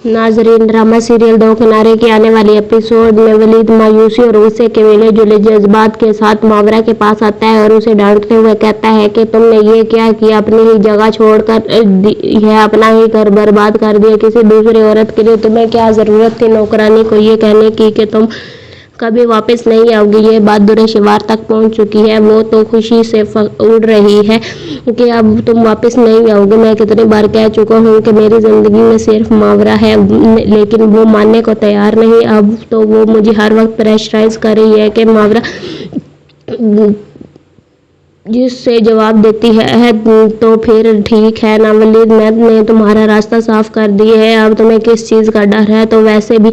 नाजरीन, drama serial दो किनारे की आने वाली एपिसोड में वलीद मायूसी और गुस्से के मिले जुले जज्बात के साथ मावरा के पास आता है और उसे डांटते हुए कहता है कि तुमने ये क्या किया, अपनी ही जगह छोड़कर यह अपना ही घर बर्बाद कर दिया। किसी दूसरी औरत के लिए तुम्हें क्या जरूरत थी नौकरानी को ये कहने की कि तुम कभी वापस नहीं आओगी। ये बात दुरेशवार तक पहुंच चुकी है। वो तो खुशी से उड़ रही है कि अब तुम वापस नहीं आओगे। मैं कितनी बार कह चुका हूँ कि मेरी जिंदगी में सिर्फ मावरा है, लेकिन वो मानने को तैयार नहीं। अब तो वो मुझे हर वक्त प्रेशराइज कर रही है कि मावरा जिससे जवाब देती है तो फिर ठीक है ना वलीद, मैंने तुम्हारा रास्ता साफ कर दिया है। अब तुम्हें किस चीज़ का डर है? तो वैसे भी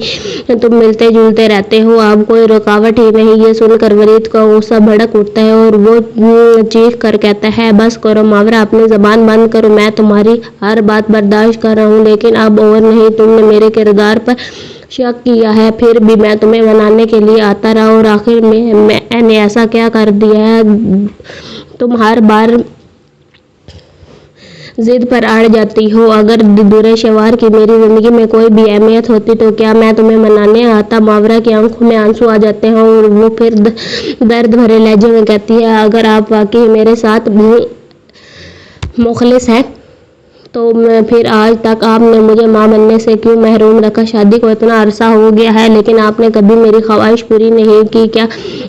तुम मिलते जुलते रहते हो, अब कोई रुकावट ही नहीं। ये सुनकर वलीद का गुस्सा भड़क उठता है और वो चीख कर कहता है, बस करो मावरा, अपनी ज़बान बंद करो। मैं तुम्हारी हर बात बर्दाश्त कर रहा हूँ, लेकिन अब और नहीं। तुमने मेरे किरदार पर शक किया है, फिर भी मैं तुम्हें मनाने के लिए आता रहा और आखिर में मैंने ऐसा क्या कर दिया है? तुम हर बार जिद पर अड़ जाती हो। अगर दुरेशवार की मेरी जिंदगी में कोई भी अहमियत होती तो क्या मैं तुम्हें मनाने आता? मावरा की आंखों में आंसू आ जाते हैं और वो फिर दर्द भरे लहजे में कहती है, अगर आप वाकई मेरे साथ मुखलिस हैं तो फिर आज तक आपने मुझे माँ बनने से क्यों महरूम रखा? शादी को इतना अरसा हो गया है, लेकिन आपने कभी मेरी ख्वाहिश पूरी नहीं की। क्या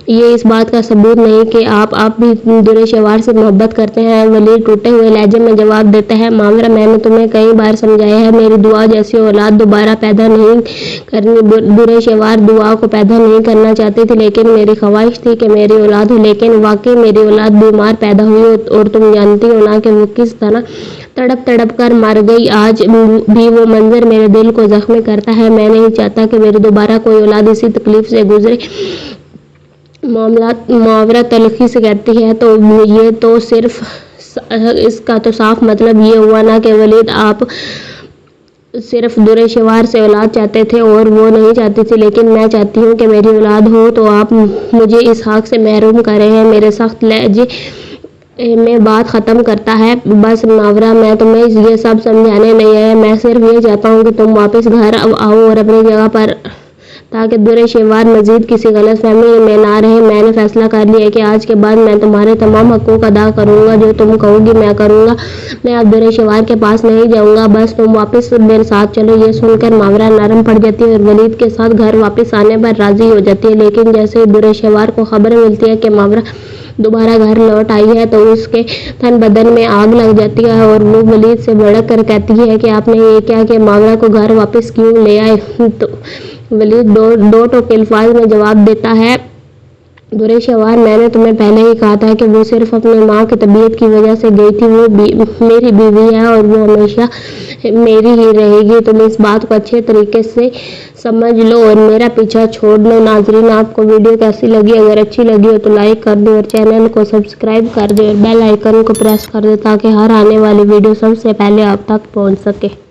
ये इस बात का सबूत नहीं कि आप भी दुरेशवार से मोहब्बत करते हैं? वलीद टूटे हुए लहजे में जवाब देता है, मावरा, मैंने तुम्हें कई बार समझाया है, मेरी दुआ जैसी औलाद दोबारा पैदा नहीं करनी। दुरेशवार दुआ को पैदा नहीं करना चाहती थी, लेकिन मेरी ख्वाहिश थी कि मेरी औलाद हो। लेकिन वाकई मेरी औलाद बीमार पैदा हुई और तुम जानती हो ना कि वो किस तरह तड़प तड़प कर मर गई। आज भी वो मंजर मेरे दिल को जख्मी करता है। मैं नहीं चाहता कि मेरी दोबारा कोई औलाद इसी तकलीफ से गुजरे। मावरा तलखी से कहती है, तो ये तो सिर्फ इसका तो साफ मतलब ये हुआ ना कि वलीद आप सिर्फ दुरेशवार से औलाद चाहते थे और वो नहीं चाहती थी, लेकिन मैं चाहती हूँ कि मेरी औलाद हो। तो आप मुझे इस हक से महरूम कर रहे हैं। मेरे सख्त लहजे में बात ख़त्म करता है, बस मावरा, मैं तुम्हें ये सब समझाने नहीं आया। मैं सिर्फ ये चाहता हूँ कि तुम वापस घर आओ और अपनी जगह पर, ताकि दुरेशवार मजीद किसी गलतफहमी में ना रहे। मैंने फैसला कर लिया है कि आज के बाद मैं तुम्हारे तमाम हकूक़ अदा करूँगा। जो तुम कहोगी मैं करूँगा। मैं अब दुरेशवार के पास नहीं जाऊँगा, बस तुम वापस मेरे साथ चलो। ये सुनकर मावरा नरम पड़ जाती है और वलीद के साथ घर वापस आने पर राज़ी हो जाती है। लेकिन जैसे ही दुरेशवार को खबर मिलती है कि मावरा दोबारा घर लौट आई है तो उसके तन बदन में आग लग जाती है और वो वलीद से भड़क कर कहती है कि आपने ये क्या कि मावरा को घर वापस क्यों ले आए? तो वलीद दो टोके अल्फाज में जवाब देता है, दुरेशवार, मैंने तुम्हें पहले ही कहा था कि वो सिर्फ अपनी माँ की तबीयत की वजह से गई थी। वो मेरी बीवी है और वो हमेशा मेरी ही रहेगी। तुम इस बात को अच्छे तरीके से समझ लो और मेरा पीछा छोड़ लो। नाजरीन, आपको वीडियो कैसी लगी? अगर अच्छी लगी हो तो लाइक कर दो और चैनल को सब्सक्राइब कर दो और बेल आइकन को प्रेस कर दो ताकि हर आने वाली वीडियो सबसे पहले आप तक पहुँच सके।